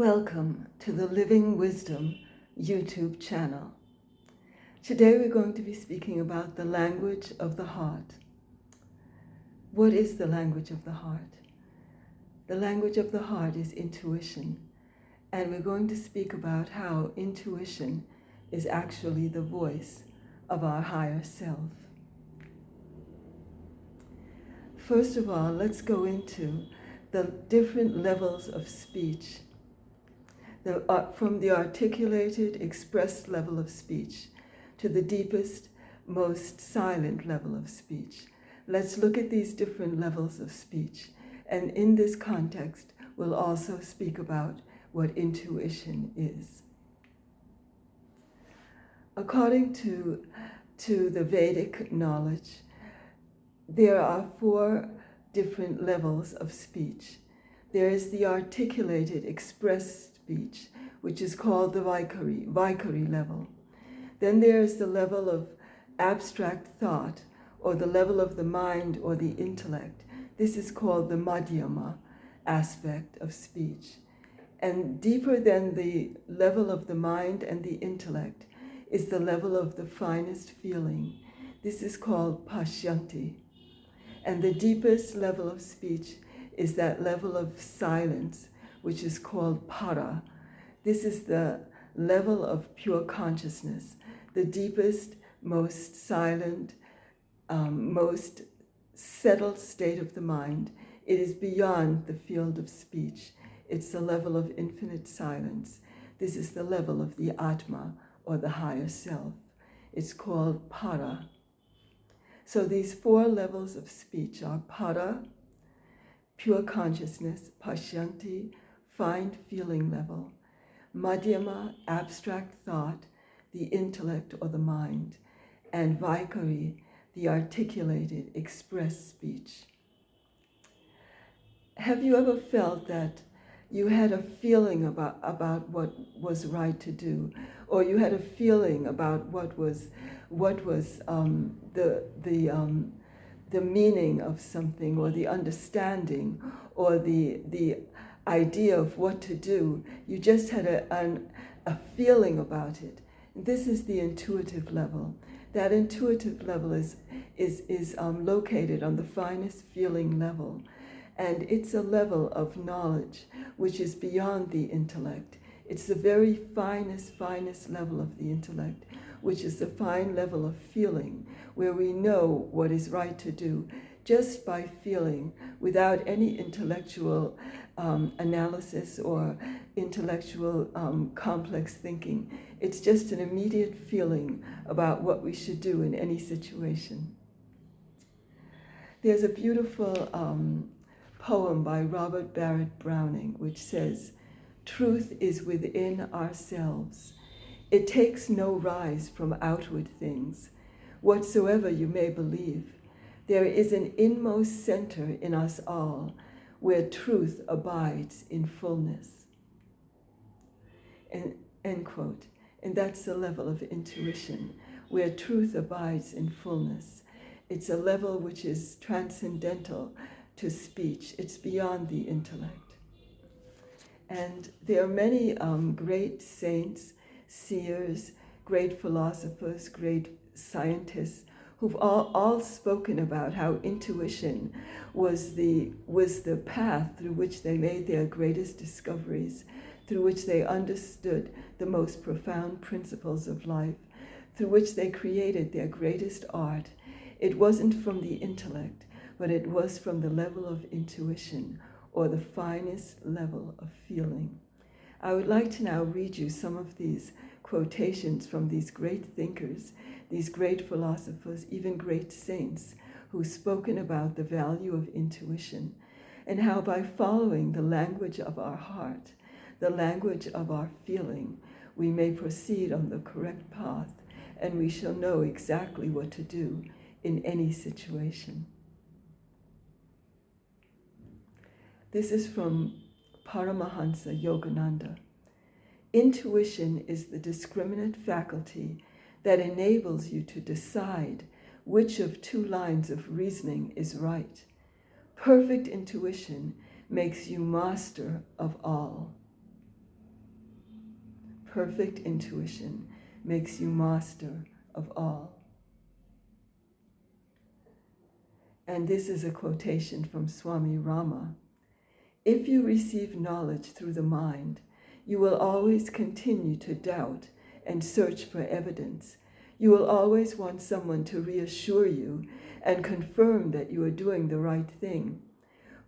Welcome to the Living Wisdom YouTube channel. Today we're going to be speaking about the language of the heart. What is the language of the heart? The language of the heart is intuition, and we're going to speak about how intuition is actually the voice of our higher self. First of all, let's go into the different levels of speech. From the articulated, expressed level of speech to the deepest, most silent level of speech. Let's look at these different levels of speech. And in this context, we'll also speak about what intuition is. According to the Vedic knowledge, there are 4 different levels of speech. There is the articulated, expressed speech, which is called the Vaikari level. Then there is the level of abstract thought, or the level of the mind or the intellect. This is called the Madhyama aspect of speech. And deeper than the level of the mind and the intellect is the level of the finest feeling. This is called Pashyanti. And the deepest level of speech is that level of silence, which is called Para. This is the level of pure consciousness, the deepest, most silent, most settled state of the mind. It is beyond the field of speech. It's the level of infinite silence. This is the level of the Atma, or the higher self. It's called Para. So these 4 levels of speech are Para, pure consciousness, Pashyanti, fine feeling level, Madhyama, abstract thought, the intellect or the mind, and Vaikari, the articulated, expressed speech. Have you ever felt that you had a feeling about what was right to do, or you had a feeling about what was the meaning of something, or the understanding, or the idea of what to do? You just had a feeling about it. This is the intuitive level. That intuitive level is located on the finest feeling level. And it's a level of knowledge which is beyond the intellect. It's the very finest level of the intellect, which is the fine level of feeling, where we know what is right to do just by feeling, without any intellectual analysis or intellectual complex thinking. It's just an immediate feeling about what we should do in any situation. There's a beautiful poem by Robert Barrett Browning, which says, "Truth is within ourselves. It takes no rise from outward things. Whatsoever you may believe, there is an inmost center in us all where truth abides in fullness." And, end quote. And that's the level of intuition, where truth abides in fullness. It's a level which is transcendental to speech. It's beyond the intellect. And there are many great saints, seers, great philosophers, great scientists who've all spoken about how intuition was the path through which they made their greatest discoveries, through which they understood the most profound principles of life, through which they created their greatest art. It wasn't from the intellect, but it was from the level of intuition, or the finest level of feeling. I would like to now read you some of these quotations from these great thinkers, these great philosophers, even great saints, who've spoken about the value of intuition, and how by following the language of our heart, the language of our feeling, we may proceed on the correct path, and we shall know exactly what to do in any situation. This is from Paramahansa Yogananda. "Intuition is the discriminate faculty that enables you to decide which of 2 lines of reasoning is right. Perfect intuition makes you master of all." perfect intuition makes you master of all. And this is a quotation from Swami Rama. If you receive knowledge through the mind, you will always continue to doubt and search for evidence. You will always want someone to reassure you and confirm that you are doing the right thing.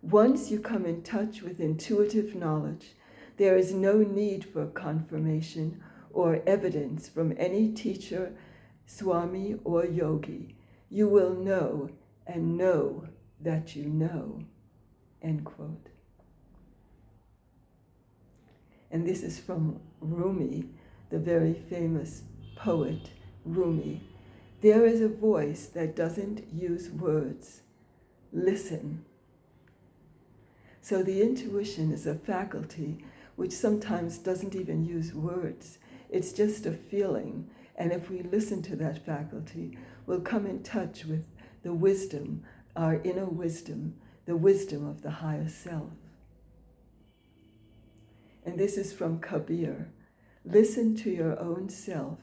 Once you come in touch with intuitive knowledge, there is no need for confirmation or evidence from any teacher, Swami, or yogi. You will know and know that you know. End quote. And this is from Rumi, the very famous poet Rumi. There is a voice that doesn't use words. Listen. So the intuition is a faculty which sometimes doesn't even use words. It's just a feeling. And if we listen to that faculty, we'll come in touch with the wisdom, our inner wisdom, the wisdom of the higher self. And this is from Kabir. Listen to your own self.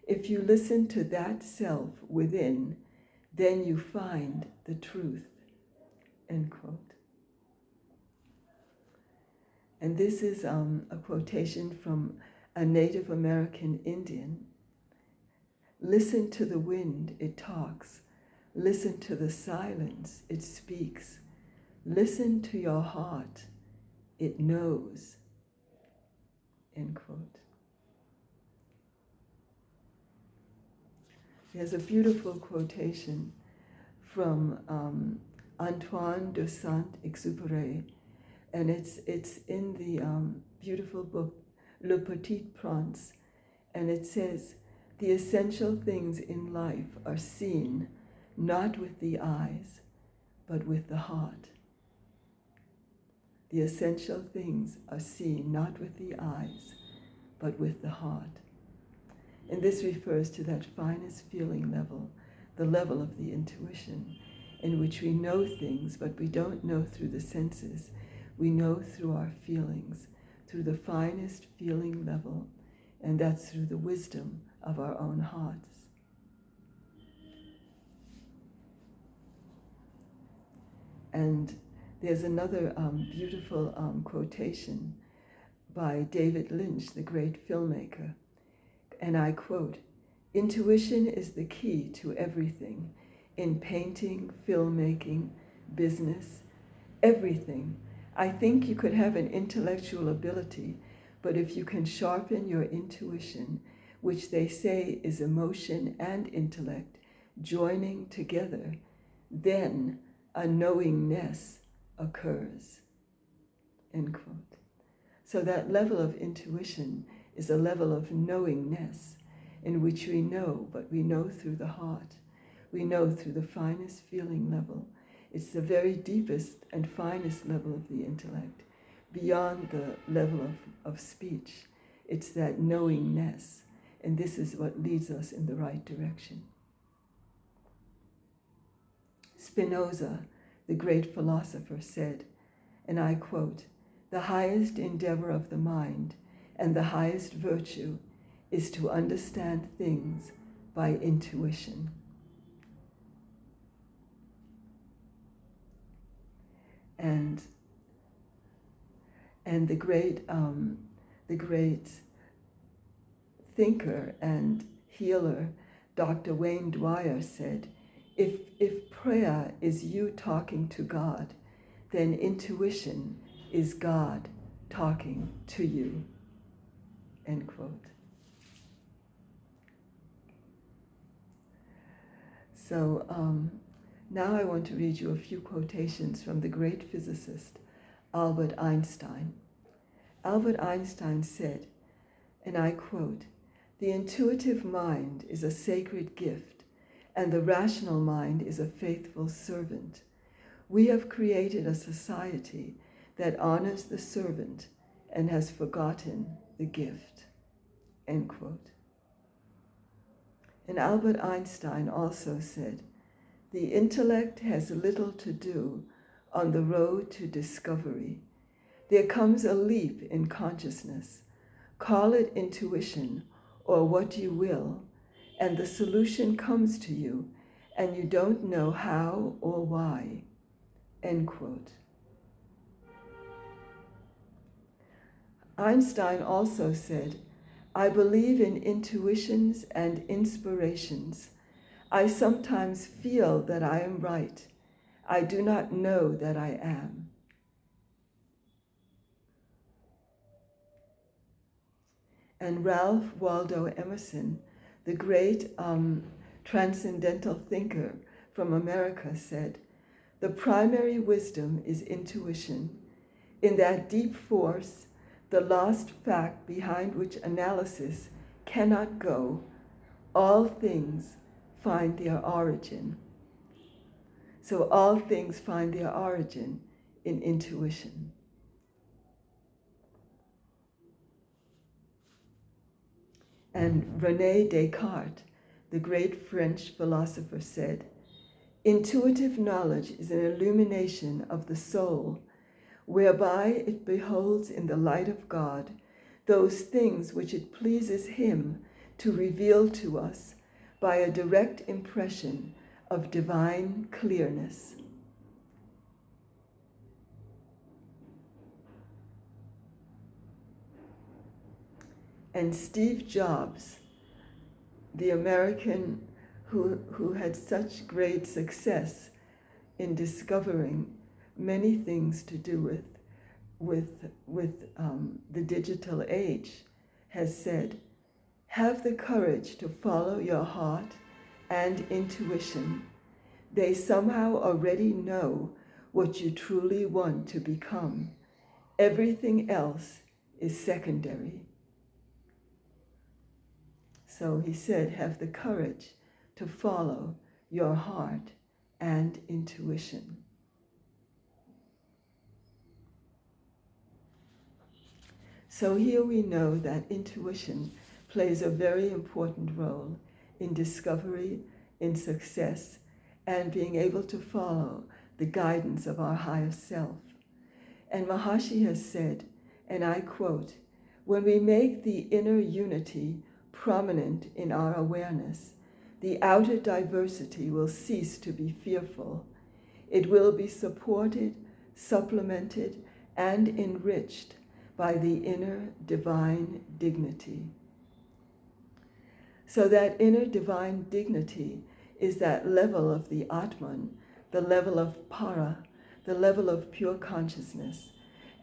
If you listen to that self within, then you find the truth. End quote. And this is a quotation from a Native American Indian. Listen to the wind, it talks. Listen to the silence, it speaks. Listen to your heart, it knows. End quote. There's a beautiful quotation from Antoine de Saint-Exupéry, and it's in the beautiful book Le Petit Prince, and it says, "The essential things in life are seen not with the eyes, but with the heart." The essential things are seen not with the eyes, but with the heart. And this refers to that finest feeling level, the level of the intuition, in which we know things, but we don't know through the senses. We know through our feelings, through the finest feeling level, and that's through the wisdom of our own hearts. And there's another beautiful quotation by David Lynch, the great filmmaker. And I quote, "Intuition is the key to everything, in painting, filmmaking, business, everything. I think you could have an intellectual ability, but if you can sharpen your intuition, which they say is emotion and intellect joining together, then a knowingness occurs." End quote. So that level of intuition is a level of knowingness in which we know, but we know through the heart. We know through the finest feeling level. It's the very deepest and finest level of the intellect, beyond the level of speech. It's that knowingness, and this is what leads us in the right direction. Spinoza, the great philosopher, said, and I quote, "The highest endeavor of the mind and the highest virtue is to understand things by intuition." And the great thinker and healer, Dr. Wayne Dwyer, said, if prayer is you talking to God, then intuition is God talking to you. End quote. So now I want to read you a few quotations from the great physicist, Albert Einstein. Albert Einstein said, and I quote, "The intuitive mind is a sacred gift, and the rational mind is a faithful servant. We have created a society that honors the servant and has forgotten the gift." End quote. And Albert Einstein also said, "The intellect has little to do on the road to discovery. There comes a leap in consciousness, Call it intuition or what you will, and the solution comes to you, and you don't know how or why." End quote. Einstein also said, "I believe in intuitions and inspirations. I sometimes feel that I am right. I do not know that I am." And Ralph Waldo Emerson, the great transcendental thinker from America, said, "The primary wisdom is intuition. In that deep force, the lost fact behind which analysis cannot go, all things find their origin." So all things find their origin in intuition. And René Descartes, the great French philosopher, said, "Intuitive knowledge is an illumination of the soul, whereby it beholds in the light of God those things which it pleases Him to reveal to us by a direct impression of divine clearness." And Steve Jobs, the American who had such great success in discovering many things to do with the digital age, has said, "Have the courage to follow your heart and intuition. They somehow already know what you truly want to become. Everything else is secondary." So he said, have the courage to follow your heart and intuition. So here we know that intuition plays a very important role in discovery, in success, and being able to follow the guidance of our higher self. And Maharishi has said, and I quote, "When we make the inner unity prominent in our awareness, the outer diversity will cease to be fearful. It will be supported, supplemented, and enriched by the inner divine dignity." So that inner divine dignity is that level of the Atman, the level of para, the level of pure consciousness.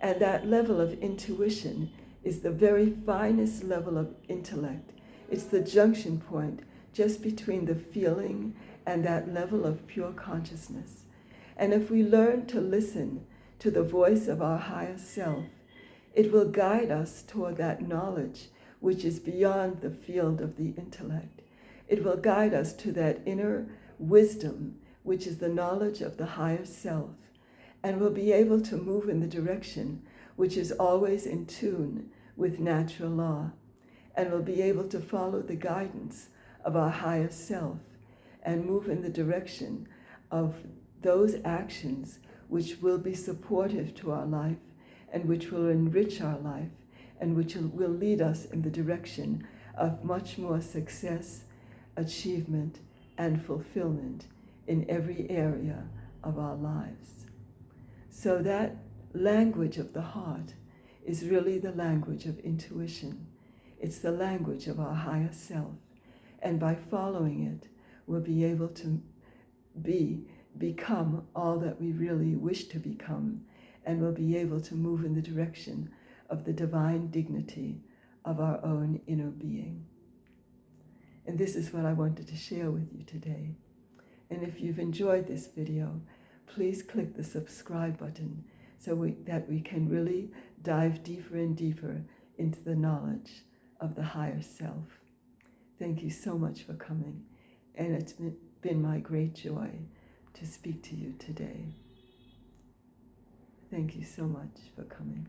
And that level of intuition is the very finest level of intellect. It's the junction point just between the feeling and that level of pure consciousness. And if we learn to listen to the voice of our higher self, it will guide us toward that knowledge which is beyond the field of the intellect. It will guide us to that inner wisdom, which is the knowledge of the higher self, and we'll be able to move in the direction which is always in tune with natural law, and we'll be able to follow the guidance of our higher self and move in the direction of those actions which will be supportive to our life and which will enrich our life and which will lead us in the direction of much more success, achievement, and fulfillment in every area of our lives. So that language of the heart is really the language of intuition. It's the language of our higher self. And by following it, we'll be able to become all that we really wish to become, and we'll be able to move in the direction of the divine dignity of our own inner being. And this is what I wanted to share with you today. And if you've enjoyed this video, please click the subscribe button so that we can really dive deeper and deeper into the knowledge of the higher self. Thank you so much for coming, and it's been my great joy to speak to you today. Thank you so much for coming.